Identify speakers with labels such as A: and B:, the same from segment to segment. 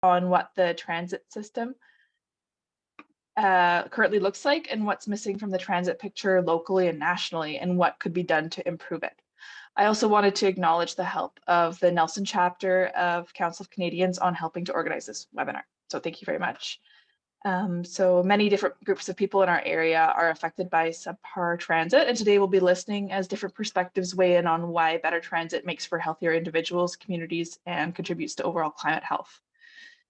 A: on what the transit system currently looks like and what's missing from the transit picture locally and nationally and what could be done to improve it. I also wanted to acknowledge the help of the Nelson chapter of Council of Canadians on helping to organize this webinar. So thank you very much. So many different groups of people in our area are affected by subpar transit, and today we'll be listening as different perspectives weigh in on why better transit makes for healthier individuals, communities, and contributes to overall climate health.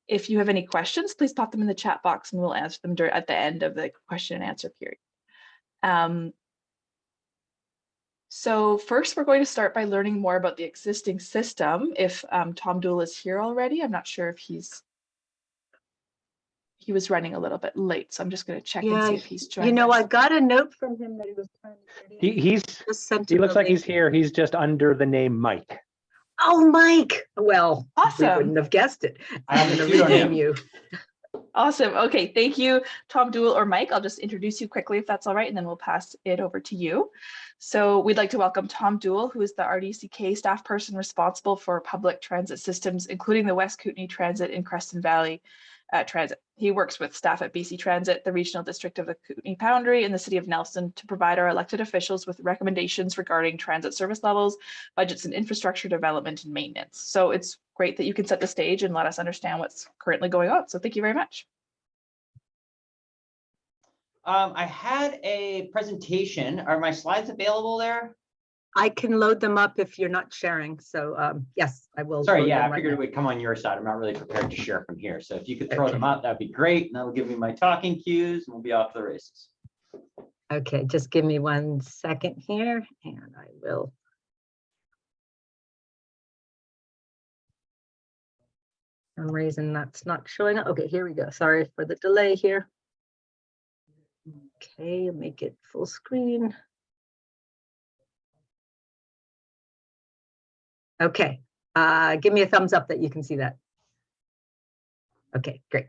A: If you have any questions, please pop them in the chat box and we'll answer them at the end of the question and answer period. So first, we're going to start by learning more about the existing system. If Tom Dool is here already, I'm not sure if he was running a little bit late, so I'm just going to check and see if he's joined.
B: You know, I got a note from him that he was trying to get in.
C: He looks like he's here. He's just under the name Mike.
B: Oh, Mike. Well,
A: awesome.
B: We wouldn't have guessed it. I'm going to rename you.
A: Awesome. Okay, thank you, Tom Dool or Mike. I'll just introduce you quickly if that's all right, and then we'll pass it over to you. So we'd like to welcome Tom Dool, who is the RDCK staff person responsible for public transit systems, including the West Kootenay Transit and Creston Valley Transit. He works with staff at BC Transit, the regional district of the Kootenay Boundary, and the city of Nelson to provide our elected officials with recommendations regarding transit service levels, budgets, and infrastructure development and maintenance. So it's great that you can set the stage and let us understand what's currently going on. So thank you very much.
D: I had a presentation. Are my slides available there?
B: I can load them up if you're not sharing. So yes, I will.
D: Sorry, yeah, I figured it would come on your side. I'm not really prepared to share from here. So if you could throw them up, that'd be great. And that'll give me my talking cues and we'll be off to the races.
B: Okay, just give me 1 second here and I will. For some reason that's not showing up. Okay, here we go. Sorry for the delay here. Okay, make it full screen. Okay, give me a thumbs up that you can see that. Okay, great.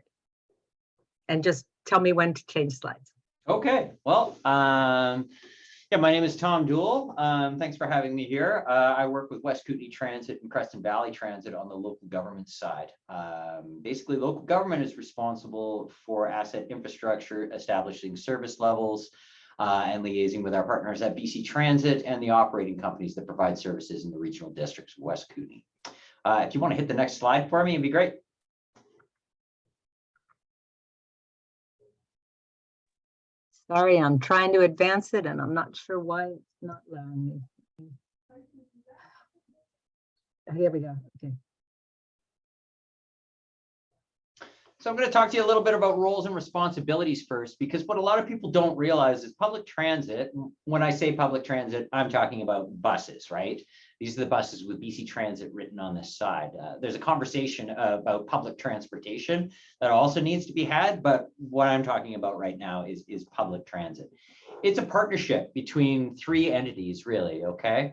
B: And just tell me when to change slides.
D: Okay, well, yeah, my name is Tom Dool. Thanks for having me here. I work with West Kootenay Transit and Creston Valley Transit on the local government side. Basically, local government is responsible for asset infrastructure, establishing service levels, and liaising with our partners at BC Transit and the operating companies that provide services in the regional districts of West Kootenay. If you want to hit the next slide for me, it'd be great.
B: Sorry, I'm trying to advance it and I'm not sure why it's not allowing me. Here we go. Okay.
D: So I'm going to talk to you a little bit about roles and responsibilities first, because what a lot of people don't realize is public transit. When I say public transit, I'm talking about buses, right? These are the buses with BC Transit written on this side. There's a conversation about public transportation that also needs to be had, but what I'm talking about right now is public transit. It's a partnership between 3 entities, really, okay?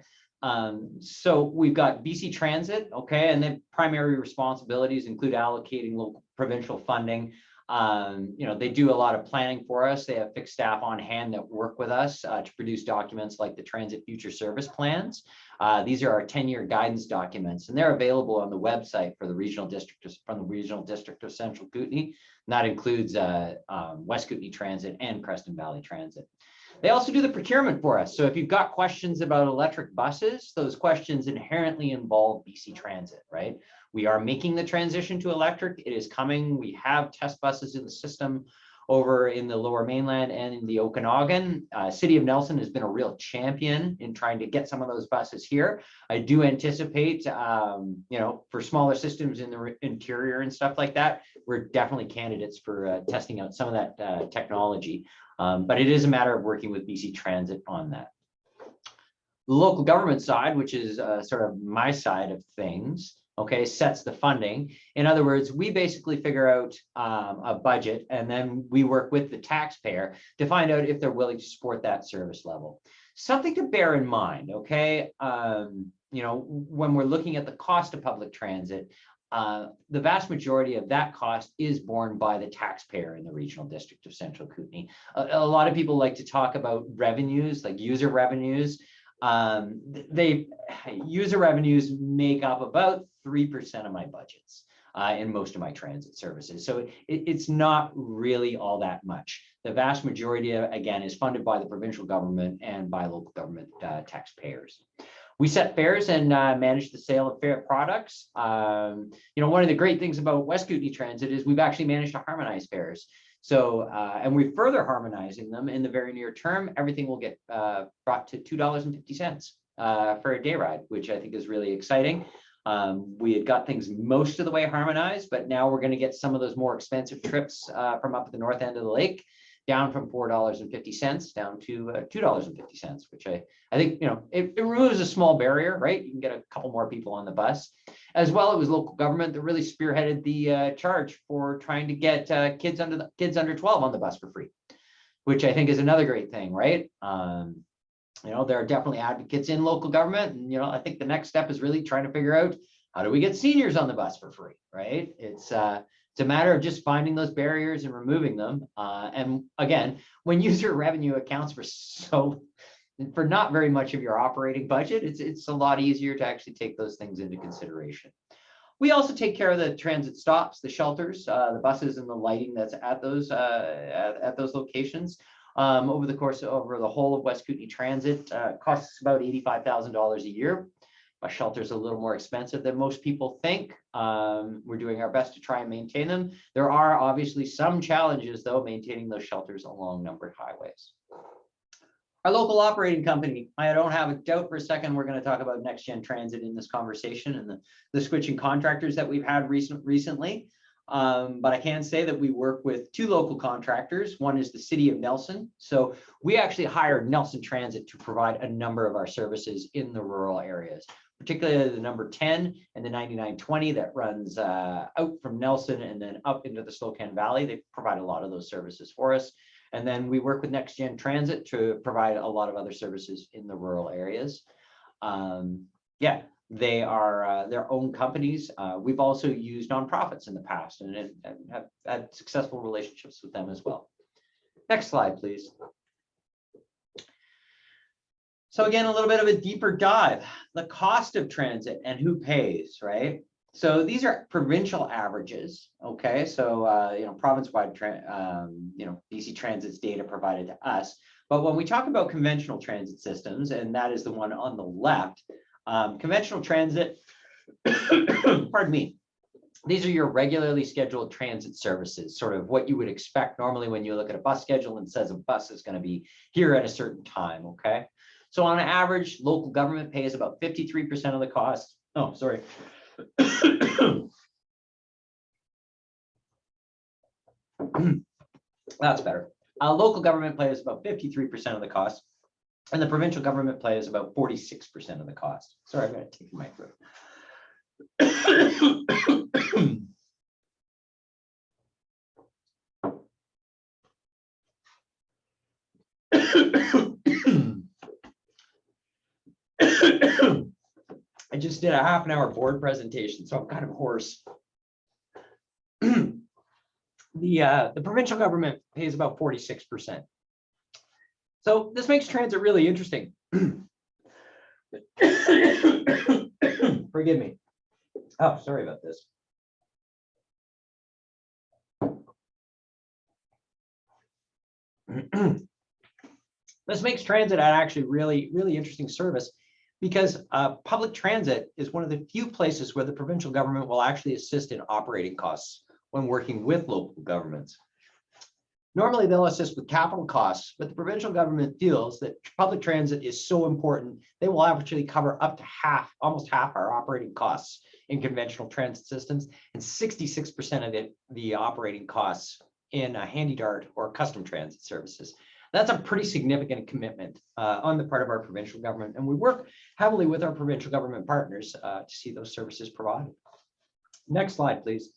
D: So we've got BC Transit, okay, and then primary responsibilities include allocating local provincial funding. You know, they do a lot of planning for us. They have fixed staff on hand that work with us to produce documents like the Transit Future Service Plans. These are our 10-year guidance documents, and they're available on the website for the regional district, from the regional district of Central Kootenay. And that includes West Kootenay Transit and Creston Valley Transit. They also do the procurement for us. So if you've got questions about electric buses, those questions inherently involve BC Transit, right? We are making the transition to electric. It is coming. We have test buses in the system over in the Lower Mainland and in the Okanagan. City of Nelson has been a real champion in trying to get some of those buses here. I do anticipate, you know, for smaller systems in the interior and stuff like that, we're definitely candidates for testing out some of that technology. But it is a matter of working with BC Transit on that. The local government side, which is sort of my side of things, okay, sets the funding. In other words, we basically figure out a budget, and then we work with the taxpayer to find out if they're willing to support that service level. Something to bear in mind, okay? You know, when we're looking at the cost of public transit, the vast majority of that cost is borne by the taxpayer in the regional district of Central Kootenay. A lot of people like to talk about revenues, like user revenues. User revenues make up about 3% of my budgets. in most of my transit services. So it's not really all that much. The vast majority, again, is funded by the provincial government and by local government taxpayers. We set fares and manage the sale of fare products. One of the great things about West Kootenay Transit is we've actually managed to harmonize fares. So, and we're further harmonizing them in the very near term. Everything will get brought to $2.50 for a day ride, which I think is really exciting. We had got things most of the way harmonized, but now we're going to get some of those more expensive trips from up at the north end of the lake down from $4.50 down to $2.50, which I think, it removes a small barrier, right? You can get a couple more people on the bus. As well, it was local government that really spearheaded the charge for trying to get kids under 12 on the bus for free, which I think is another great thing, right? There are definitely advocates in local government, and I think the next step is really trying to figure out how do we get seniors on the bus for free, right? It's a matter of just finding those barriers and removing them. And again, when user revenue accounts for not very much of your operating budget, it's a lot easier to actually take those things into consideration. We also take care of the transit stops, the shelters, the buses, and the lighting that's at those locations. Over the whole of West Kootenay Transit, costs about $85,000 a year. Bus shelters are a little more expensive than most people think. We're doing our best to try and maintain them. There are obviously some challenges, though, maintaining those shelters along numbered highways. Our local operating company, I don't have a doubt for a second we're going to talk about Next Gen Transit in this conversation and the switching contractors that we've had recently. But I can say that we work with two local contractors. One is the City of Nelson. So we actually hired Nelson Transit to provide a number of our services in the rural areas, particularly the number 10 and the 9920 that runs out from Nelson and then up into the Slocan Valley. They provide a lot of those services for us. And then we work with Next Gen Transit to provide a lot of other services in the rural areas. They are their own companies. We've also used nonprofits in the past and have had successful relationships with them as well. Next slide, please. So again, a little bit of a deeper dive, the cost of transit and who pays, right? So these are provincial averages, okay? So, province-wide, BC Transit's data provided to us. But when we talk about conventional transit systems, and that is the one on the left, conventional transit, pardon me, these are your regularly scheduled transit services, sort of what you would expect normally when you look at a bus schedule and says a bus is going to be here at a certain time, okay? So on average, local government pays about 53% of the cost. Oh, sorry. That's better. Local government pays about 53% of the cost, and the provincial government pays about 46% of the cost. Sorry, I'm going to take my throat. I just did a half-an-hour board presentation, so I'm kind of hoarse. The provincial government pays about 46%. So this makes transit really interesting. Forgive me. Oh, sorry about this. This makes transit actually really interesting service because public transit is one of the few places where the provincial government will actually assist in operating costs when working with local governments. Normally, they'll assist with capital costs, but the provincial government feels that public transit is so important, they will actually cover up to almost half our operating costs in conventional transit systems, and 66% of the operating costs in Handy Dart or custom transit services. That's a pretty significant commitment on the part of our provincial government, and we work heavily with our provincial government partners to see those services provided. Next slide, please.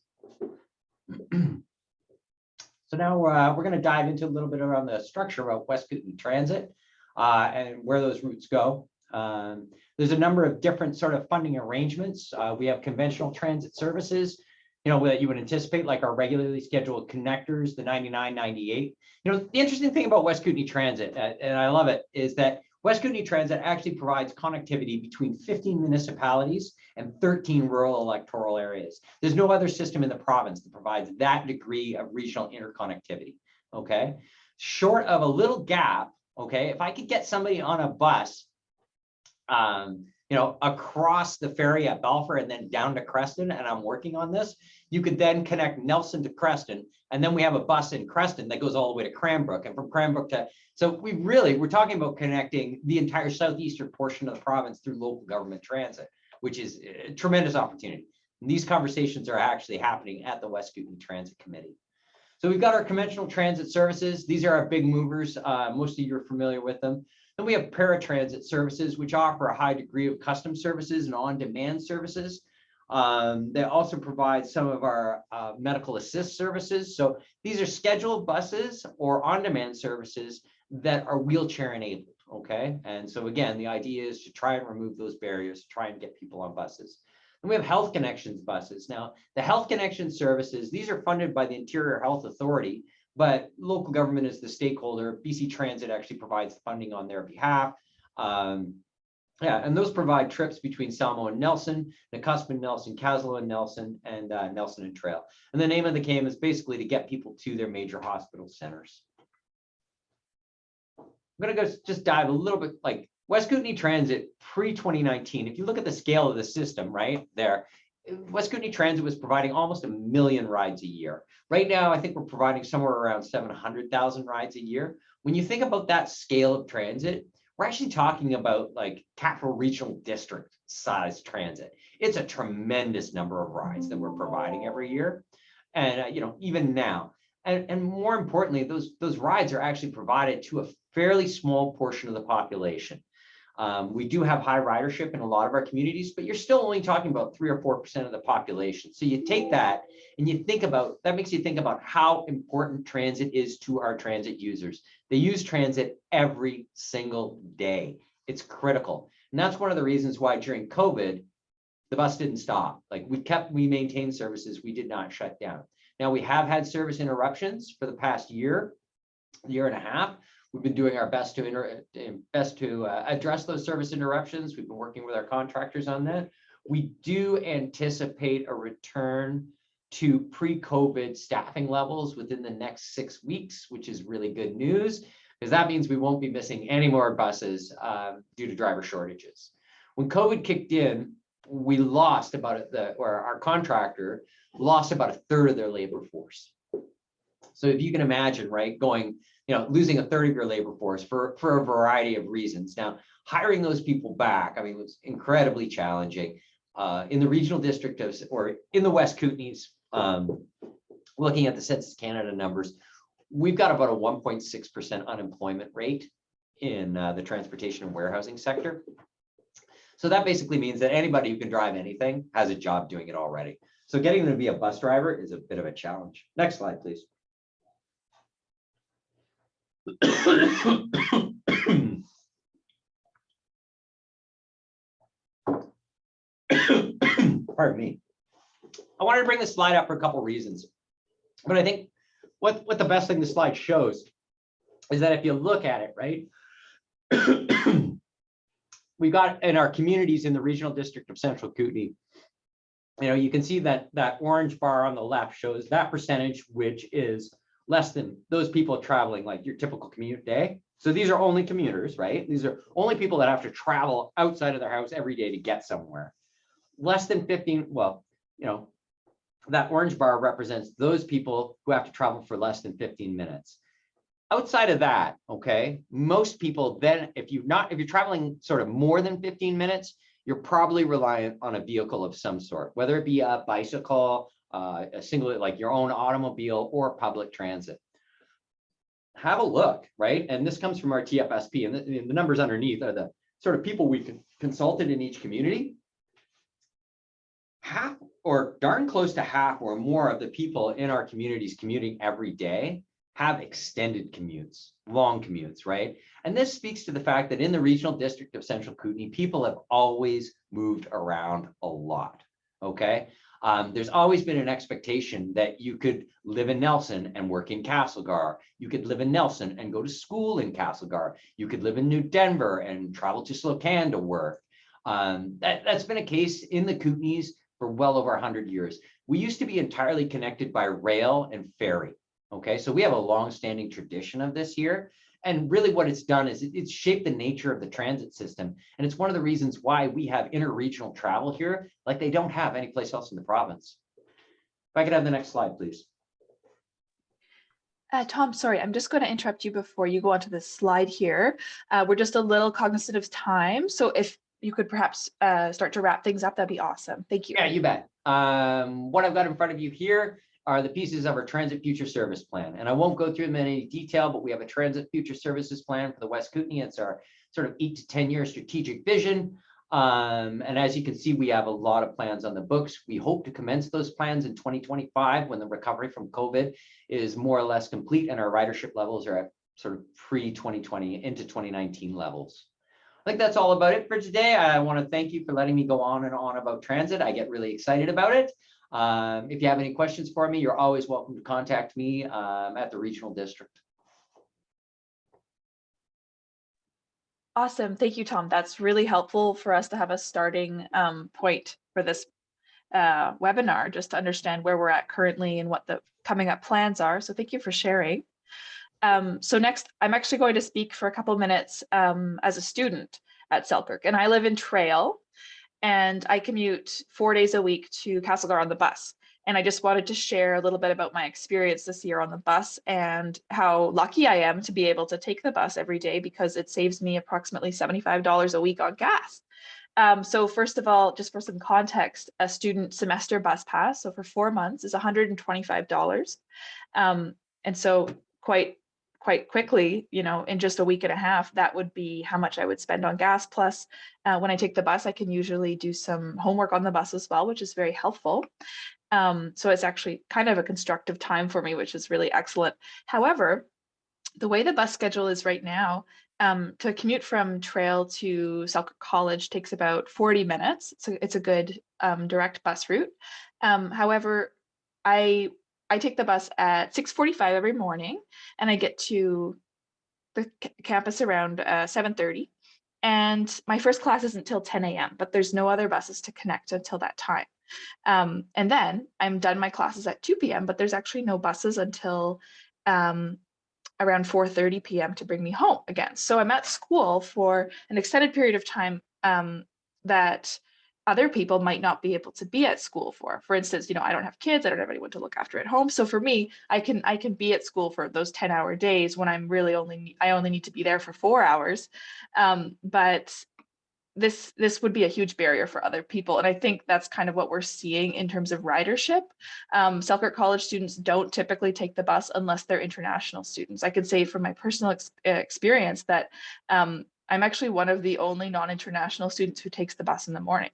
D: So now we're going to dive into a little bit around the structure of West Kootenay Transit and where those routes go. There's a number of different sort of funding arrangements. We have conventional transit services, that you would anticipate, like our regularly scheduled connectors, the 99, 98. The interesting thing about West Kootenay Transit, and I love it, is that West Kootenay Transit actually provides connectivity between 15 municipalities and 13 rural electoral areas. There's no other system in the province that provides that degree of regional interconnectivity, okay? Short of a little gap, okay, if I could get somebody on a bus, you know, across the ferry at Balfour and then down to Creston, and I'm working on this, you could then connect Nelson to Creston, and then we have a bus in Creston that goes all the way to Cranbrook, and from Cranbrook to, so we're talking about connecting the entire southeastern portion of the province through local government transit, which is a tremendous opportunity. And these conversations are actually happening at the West Kootenay Transit Committee. So we've got our conventional transit services. These are our big movers. Most of you are familiar with them. Then we have paratransit services, which offer a high degree of custom services and on-demand services. They also provide some of our medical assist services. So these are scheduled buses or on-demand services that are wheelchair enabled, okay? And so again, the idea is to try and remove those barriers, try and get people on buses. And we have Health Connections buses. Now, the Health Connection services, these are funded by the Interior Health Authority, but local government is the stakeholder. BC Transit actually provides funding on their behalf. Yeah, and those provide trips between Salmo and Nelson, Nakusp and Nelson, Caslow and Nelson, and Nelson and Trail. And the name of the game is basically to get people to their major hospital centers. I'm going to go just dive a little bit, like West Kootenay Transit pre-2019. If you look at the scale of the system right there, West Kootenay Transit was providing almost 1 million rides a year. Right now, I think we're providing somewhere around 700,000 rides a year. When you think about that scale of transit, we're actually talking about like Capital Regional District size transit. It's a tremendous number of rides that we're providing every year. And, you know, even now, and more importantly, those rides are actually provided to a fairly small portion of the population. We do have high ridership in a lot of our communities, but you're still only talking about 3 or 4% of the population. So you take that and you think about, that makes you think about how important transit is to our transit users. They use transit every single day. It's critical. And that's one of the reasons why during COVID, the bus didn't stop. Like we maintained services, we did not shut down. Now we have had service interruptions for the past year and a half. We've been doing our best to address those service interruptions. We've been working with our contractors on that. We do anticipate a return to pre-COVID staffing levels within the next 6 weeks, which is really good news, because that means we won't be missing any more buses due to driver shortages. When COVID kicked in, we lost our contractor lost about 1/3 of their labor force. So if you can imagine, right, going, you know, losing 1/3 of your labor force for a variety of reasons. Now, hiring those people back, I mean, was incredibly challenging. In the regional district or in the West Kootenays, looking at the Census Canada numbers, we've got about a 1.6% unemployment rate in the transportation and warehousing sector. So that basically means that anybody who can drive anything has a job doing it already. So getting them to be a bus driver is a bit of a challenge. Next slide, please. Pardon me. I wanted to bring this slide up for a couple reasons, but I think what the best thing this slide shows is that if you look at it, right, we've got in our communities in the regional district of Central Kootenay, you know, you can see that orange bar on the left shows that percentage, which is less than those people traveling like your typical commute day. So these are only commuters, right? These are only people that have to travel outside of their house every day to get somewhere. Less than 15, well, you know, that orange bar represents those people who have to travel for less than 15 minutes. Outside of that, okay, most people then, if you're traveling sort of more than 15 minutes, you're probably reliant on a vehicle of some sort, whether it be a bicycle, a single, like your own automobile or public transit. Have a look, right? And this comes from our TFSP, and the numbers underneath are the sort of people we consulted in each community. Half or darn close to half or more of the people in our communities commuting every day have extended commutes, long commutes, right? And this speaks to the fact that in the regional district of Central Kootenay, people have always moved around a lot, okay? There's always been an expectation that you could live in Nelson and work in Castlegar. You could live in Nelson and go to school in Castlegar. You could live in New Denver and travel to Slocan to work. That's been a case in the Kootenays for well over 100 years. We used to be entirely connected by rail and ferry. Okay, so we have a long-standing tradition of this here. And really what it's done is it's shaped the nature of the transit system. And it's one of the reasons why we have interregional travel here like they don't have anyplace else in the province. If I could have the next slide, please.
A: Tom, sorry, I'm just going to interrupt you before you go on to this slide here. We're just a little cognizant of time. So if you could perhaps start to wrap things up, that'd be awesome. Thank you.
D: Yeah, you bet. What I've got in front of you here are the pieces of our Transit Future Service Plan. And I won't go through them in any detail, but we have a Transit Future Services Plan for the West Kootenay. It's our sort of 8 to 10 year strategic vision. And as you can see, we have a lot of plans on the books. We hope to commence those plans in 2025 when the recovery from COVID is more or less complete and our ridership levels are at sort of pre-2020 into 2019 levels. I think that's all about it for today. I want to thank you for letting me go on and on about transit. I get really excited about it. If you have any questions for me, you're always welcome to contact me at the regional district.
A: Awesome. Thank you, Tom. That's really helpful for us to have a starting point for this webinar, just to understand where we're at currently and what the coming up plans are. So thank you for sharing. So next, I'm actually going to speak for a couple minutes as a student at Selkirk, and I live in Trail, and I commute 4 days a week to Castlegar on the bus. And I just wanted to share a little bit about my experience this year on the bus and how lucky I am to be able to take the bus every day because it saves me approximately $75 a week on gas. So first of all, just for some context, a student semester bus pass, so for 4 months, is $125. And so quite quickly, you know, in just a week and a half, that would be how much I would spend on gas. Plus, when I take the bus, I can usually do some homework on the bus as well, which is very helpful. So it's actually kind of a constructive time for me, which is really excellent. However, the way the bus schedule is right now, to commute from Trail to Selkirk College takes about 40 minutes. So it's a good direct bus route. However, I take the bus at 6:45 every morning, and I get to the campus around 7:30. And my first class isn't until 10 a.m., but there's no other buses to connect until that time. And then I'm done my classes at 2 p.m., but there's actually no buses until around 4:30 p.m. to bring me home again. So I'm at school for an extended period of time that other people might not be able to be at school for. For instance, you know, I don't have kids, I don't have anyone to look after at home. So for me, I can be at school for those 10-hour days when I'm really I only need to be there for 4 hours. But this would be a huge barrier for other people. And I think that's kind of what we're seeing in terms of ridership. Selkirk College students don't typically take the bus unless they're international students. I can say from my personal experience that I'm actually one of the only non-international students who takes the bus in the morning.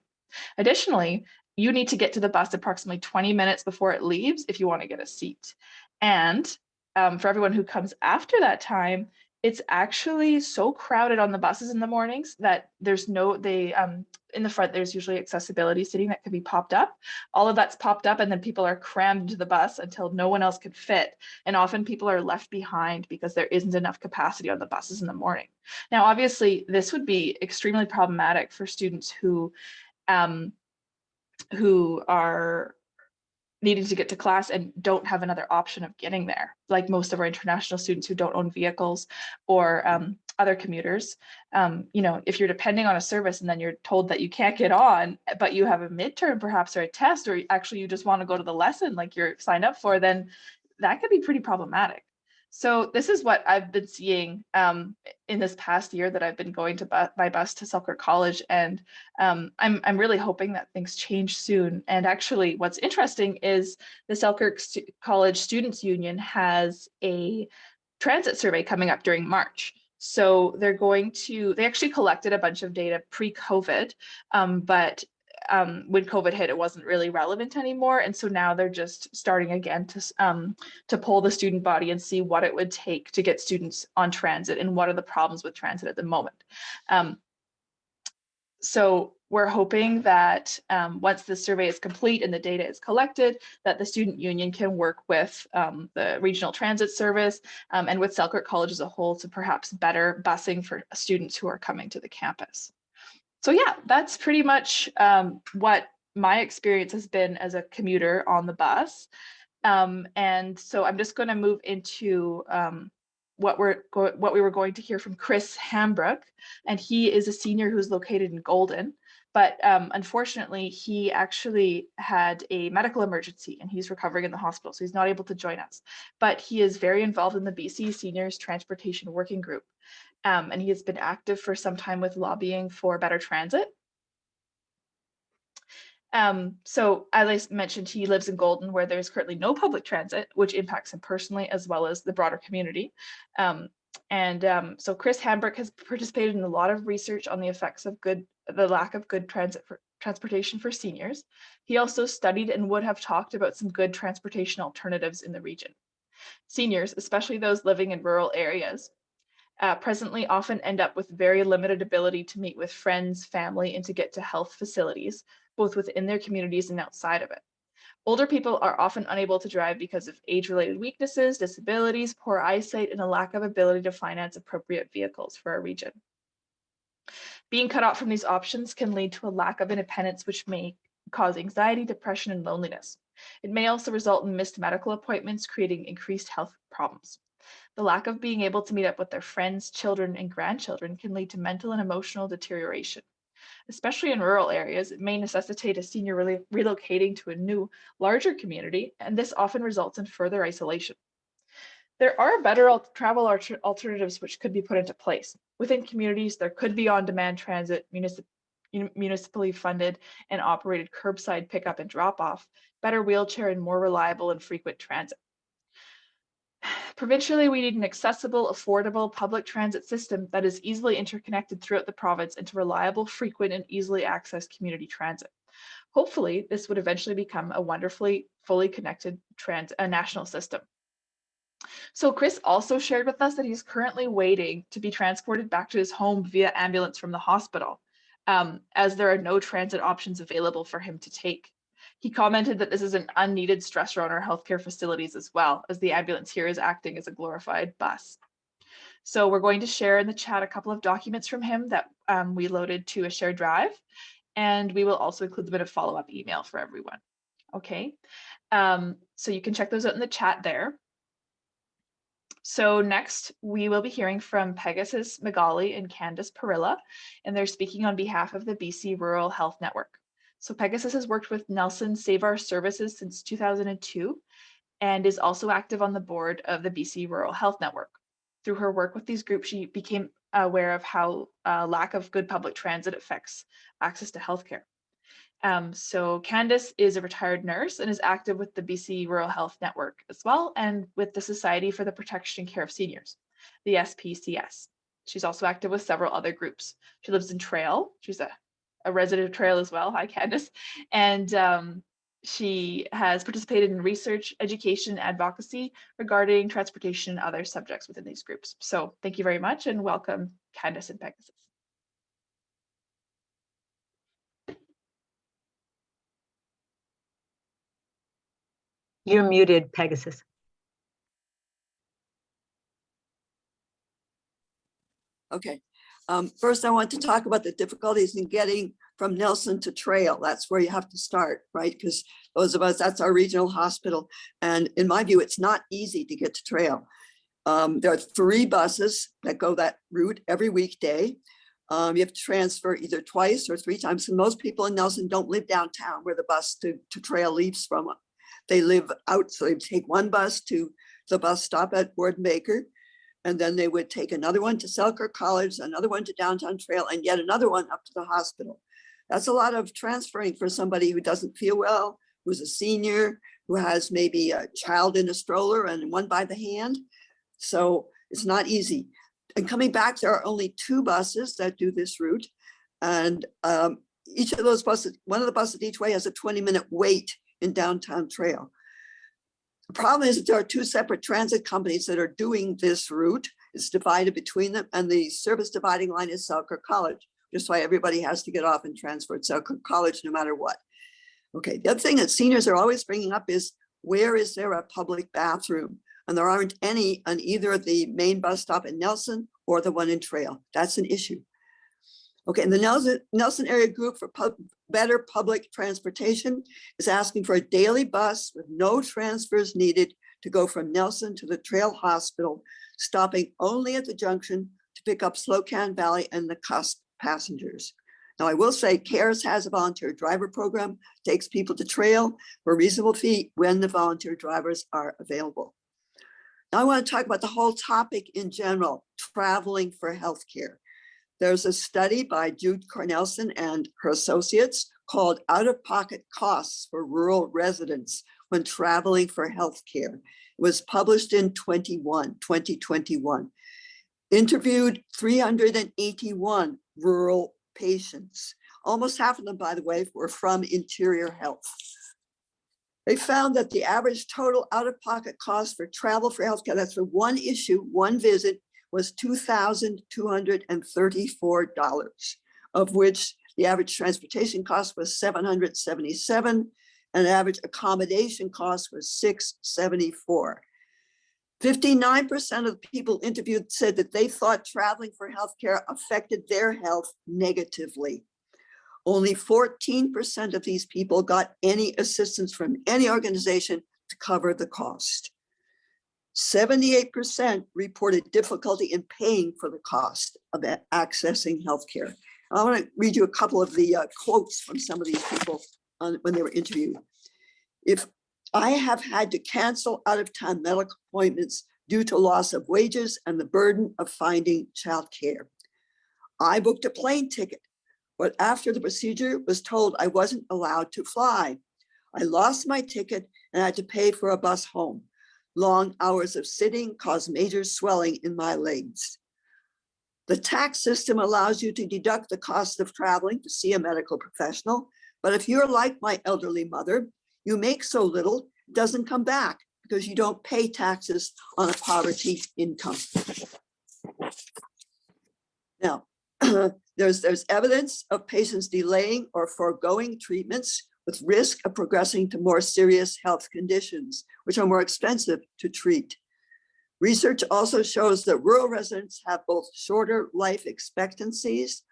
A: Additionally, you need to get to the bus approximately 20 minutes before it leaves if you want to get a seat. And for everyone who comes after that time, it's actually so crowded on the buses in the mornings that there's no, in the front, there's usually accessibility seating that can be popped up. All of that's popped up and then people are crammed into the bus until no one else can fit. And often people are left behind because there isn't enough capacity on the buses in the morning. Now, obviously, this would be extremely problematic for students who are needing to get to class and don't have another option of getting there, like most of our international students who don't own vehicles or other commuters. You know, if you're depending on a service and then you're told that you can't get on, but you have a midterm perhaps or a test, or actually you just want to go to the lesson like you're signed up for, then that could be pretty problematic. So this is what I've been seeing in this past year that I've been going to by bus to Selkirk College, and I'm really hoping that things change soon. And actually, what's interesting is the Selkirk College Students Union has a transit survey coming up during March. So they actually collected a bunch of data pre-COVID, but when COVID hit, it wasn't really relevant anymore. And so now they're just starting again to poll the student body and see what it would take to get students on transit and what are the problems with transit at the moment. So we're hoping that once the survey is complete and the data is collected, that the student union can work with the regional transit service and with Selkirk College as a whole to perhaps better busing for students who are coming to the campus. So yeah, that's pretty much what my experience has been as a commuter on the bus. And so I'm just going to move into what we were going to hear from Chris Hambrook, and he is a senior who's located in Golden. But unfortunately, he actually had a medical emergency and he's recovering in the hospital, so he's not able to join us. But he is very involved in the BC Seniors Transportation Working Group. And he has been active for some time with lobbying for better transit. So as I mentioned, he lives in Golden, where there's currently no public transit, which impacts him personally as well as the broader community. So Chris Hambrook has participated in a lot of research on the effects of the lack of good transportation for seniors. He also studied and would have talked about some good transportation alternatives in the region. Seniors, especially those living in rural areas, presently often end up with very limited ability to meet with friends, family, and to get to health facilities, both within their communities and outside of it. Older people are often unable to drive because of age-related weaknesses, disabilities, poor eyesight, and a lack of ability to finance appropriate vehicles for our region. Being cut off from these options can lead to a lack of independence, which may cause anxiety, depression, and loneliness. It may also result in missed medical appointments, creating increased health problems. The lack of being able to meet up with their friends, children, and grandchildren can lead to mental and emotional deterioration. Especially in rural areas, it may necessitate a senior relocating to a new, larger community, and this often results in further isolation. There are better travel alternatives which could be put into place. Within communities, there could be on-demand transit, municipally funded and operated curbside pickup and drop-off, better wheelchair, and more reliable and frequent transit. Provincially, we need an accessible, affordable public transit system that is easily interconnected throughout the province into reliable, frequent, and easily accessed community transit. Hopefully, this would eventually become a wonderfully fully connected national system. So Chris also shared with us that he's currently waiting to be transported back to his home via ambulance from the hospital, as there are no transit options available for him to take. He commented that this is an unneeded stressor on our healthcare facilities as well, as the ambulance here is acting as a glorified bus. So we're going to share in the chat a couple of documents from him that we loaded to a shared drive, and we will also include them in a follow-up email for everyone. Okay, so you can check those out in the chat there. So next, we will be hearing from Pegasus Magali and Candace Parilla, and they're speaking on behalf of the BC Rural Health Network. So Pegasus has worked with Nelson Save Our Services since 2002 and is also active on the board of the BC Rural Health Network. Through her work with these groups, she became aware of how lack of good public transit affects access to healthcare. So Candace is a retired nurse and is active with the BC Rural Health Network as well, and with the Society for the Protection and Care of Seniors, the SPCS. She's also active with several other groups. She lives in Trail. She's a resident of Trail as well. Hi, Candace. And she has participated in research, education, and advocacy regarding transportation and other subjects within these groups. So thank you very much and welcome, Candace and Pegasus.
B: You're muted, Pegasus.
E: Okay. First, I want to talk about the difficulties in getting from Nelson to Trail. That's where you have to start, right? Because those of us, that's our regional hospital. And in my view, it's not easy to get to Trail. There are 3 buses that go that route every weekday. You have to transfer either twice or 3 times. And most people in Nelson don't live downtown where the bus to Trail leaves from. They live out, so they take one bus to the bus stop at Boardmaker, and then they would take another one to Selkirk College, another one to Downtown Trail, and yet another one up to the hospital. That's a lot of transferring for somebody who doesn't feel well, who's a senior, who has maybe a child in a stroller and one by the hand. So it's not easy. And coming back, there are only 2 buses that do this route. And each of those buses, one of the buses each way has a 20-minute wait in Downtown Trail. The problem is that there are 2 separate transit companies that are doing this route. It's divided between them, and the service dividing line is Selkirk College. just why everybody has to get off and transfer to college no matter what. Okay, the other thing that seniors are always bringing up is, where is there a public bathroom? And there aren't any on either the main bus stop in Nelson or the one in Trail. That's an issue. Okay, and the Nelson Area Group for Better Public Transportation is asking for a daily bus with no transfers needed to go from Nelson to the Trail Hospital, stopping only at the junction to pick up Slocan Valley and the Cusp passengers. Now, I will say CARES has a volunteer driver program, takes people to Trail for a reasonable fee when the volunteer drivers are available. Now I want to talk about the whole topic in general, traveling for healthcare. There's a study by Jude Cornelson and her associates called Out-of-Pocket Costs for Rural Residents when Traveling for Healthcare. It was published in 2021. Interviewed 381 rural patients. Almost half of them, by the way, were from Interior Health. They found that the average total out-of-pocket cost for travel for healthcare, that's for one issue, one visit, was $2,234, of which the average transportation cost was $777, and average accommodation cost was $674. 59% of the people interviewed said that they thought traveling for healthcare affected their health negatively. Only 14% of these people got any assistance from any organization to cover the cost. 78% reported difficulty in paying for the cost of accessing healthcare. I want to read you a couple of the quotes from some of these people when they were interviewed. If I have had to cancel out-of-town medical appointments due to loss of wages and the burden of finding childcare. I booked a plane ticket, but after the procedure was told I wasn't allowed to fly. I lost my ticket and had to pay for a bus home. Long hours of sitting caused major swelling in my legs. The tax system allows you to deduct the cost of traveling to see a medical professional, but if you're like my elderly mother, you make so little, it doesn't come back because you don't pay taxes on a poverty income. Now, there's evidence of patients delaying or foregoing treatments with risk of progressing to more serious health conditions, which are more expensive to treat. Research also shows that rural residents have both shorter life expectancies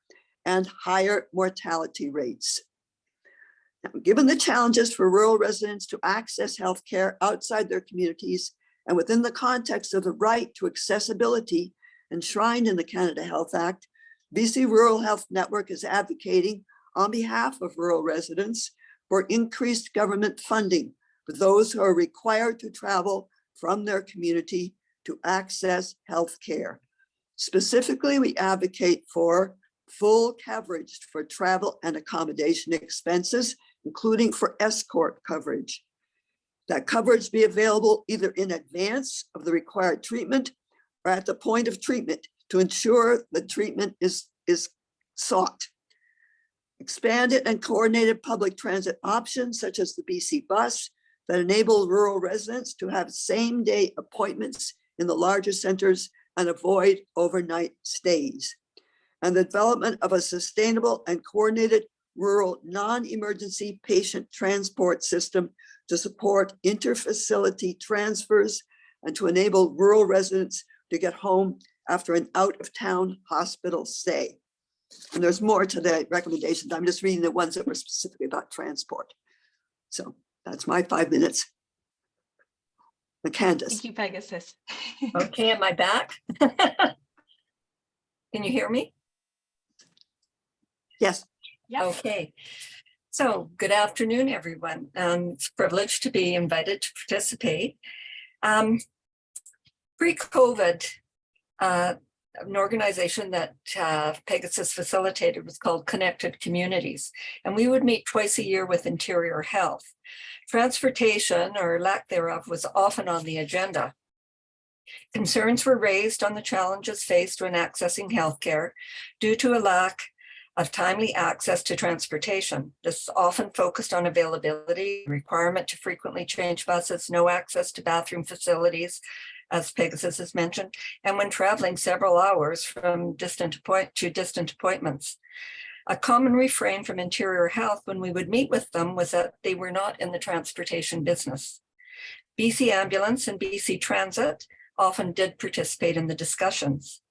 E: and higher mortality rates. Now, given the challenges for rural residents to access healthcare outside their communities and within the context of the right to accessibility enshrined in the Canada Health Act, BC Rural Health Network is advocating on behalf of rural residents for increased government funding for those who are required to travel from their community to access health care. Specifically, we advocate for full coverage for travel and accommodation expenses, including for escort coverage. That coverage be available either in advance of the required treatment or at the point of treatment to ensure the treatment is sought. Expanded and coordinated public transit options such as the BC bus that enable rural residents to have same-day appointments in the larger centers and avoid overnight stays. And the development of a sustainable and coordinated rural non-emergency patient transport system to support interfacility transfers and to enable rural residents to get home after an out-of-town hospital stay. And there's more to the recommendations. I'm just reading the ones that were specifically about transport. So that's my 5 minutes. Candace.
A: Thank you, Pegasus.
F: Okay, am I back? Can you hear me?
E: Yes.
A: Yes.
F: Okay. So good afternoon, everyone. It's a privilege to be invited to participate. Pre-COVID, an organization that Pegasus facilitated was called Connected Communities, and we would meet twice a year with Interior Health. Transportation, or lack thereof, was often on the agenda. Concerns were raised on the challenges faced when accessing healthcare due to a lack of timely access to transportation. This often focused on availability, requirement to frequently change buses, no access to bathroom facilities, as Pegasus has mentioned, and when traveling several hours from distant appointments. A common refrain from Interior Health when we would meet with them was that they were not in the transportation business. BC Ambulance and BC Transit often did participate in the discussions.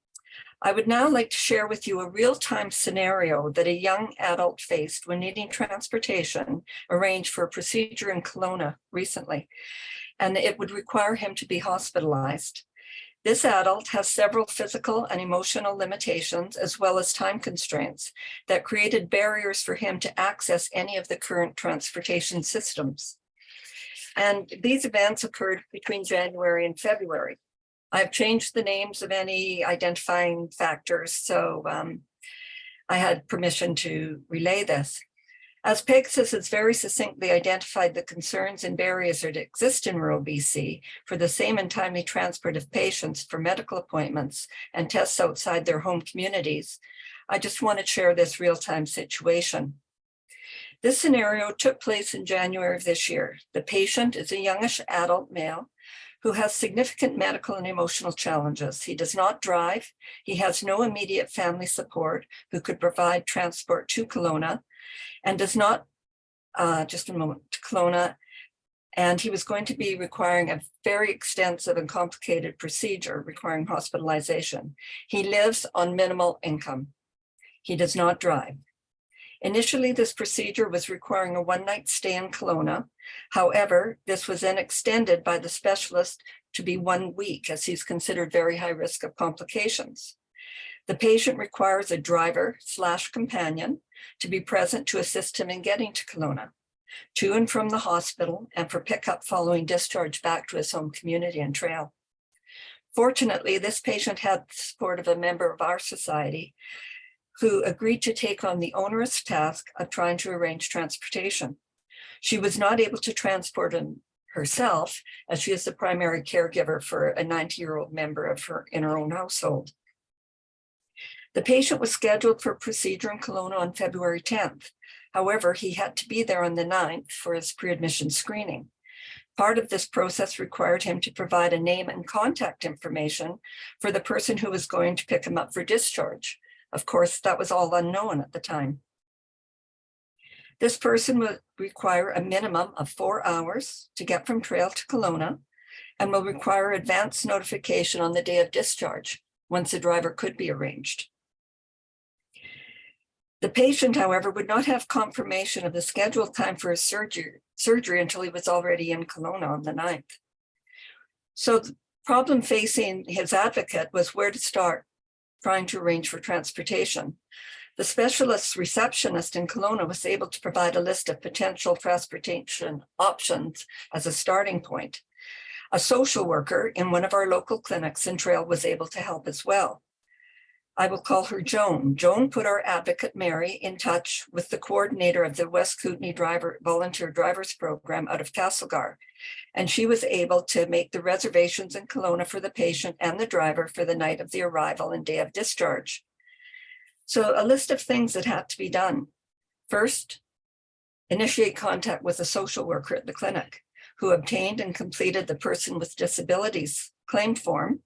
F: I would now like to share with you a real-time scenario that a young adult faced when needing transportation arranged for a procedure in Kelowna recently, and it would require him to be hospitalized. This adult has several physical and emotional limitations, as well as time constraints that created barriers for him to access any of the current transportation systems. And these events occurred between January and February. I've changed the names of any identifying factors, so I had permission to relay this. As Pegasus has very succinctly identified the concerns and barriers that exist in rural BC for the same and timely transport of patients for medical appointments and tests outside their home communities, I just want to share this real-time situation. This scenario took place in January of this year. The patient is a youngish adult male who has significant medical and emotional challenges. He does not drive. He has no immediate family support who could provide transport to Kelowna, and does not, just a moment, to Kelowna, and he was going to be requiring a very extensive and complicated procedure requiring hospitalization. He lives on minimal income. He does not drive. Initially, this procedure was requiring a one-night stay in Kelowna. However, this was then extended by the specialist to be 1 week, as he's considered very high risk of complications. The patient requires a driver/companion to be present to assist him in getting to Kelowna, to and from the hospital, and for pickup following discharge back to his home community and trail. Fortunately, this patient had the support of a member of our society who agreed to take on the onerous task of trying to arrange transportation. She was not able to transport him herself, as she is the primary caregiver for a 90-year-old member of in her own household. The patient was scheduled for procedure in Kelowna on February 10th. However, he had to be there on the 9th for his pre-admission screening. Part of this process required him to provide a name and contact information for the person who was going to pick him up for discharge. Of course, that was all unknown at the time. This person would require a minimum of 4 hours to get from trail to Kelowna, and will require advance notification on the day of discharge, once a driver could be arranged. The patient, however, would not have confirmation of the scheduled time for his surgery until he was already in Kelowna on the 9th. So the problem facing his advocate was where to start trying to arrange for transportation. The specialist receptionist in Kelowna was able to provide a list of potential transportation options as a starting point. A social worker in one of our local clinics in Trail was able to help as well. I will call her Joan. Joan put our advocate, Mary, in touch with the coordinator of the West Kootenay Volunteer Drivers Program out of Castlegar, and she was able to make the reservations in Kelowna for the patient and the driver for the night of the arrival and day of discharge. So a list of things that had to be done. First, initiate contact with a social worker at the clinic who obtained and completed the person with disabilities claim form,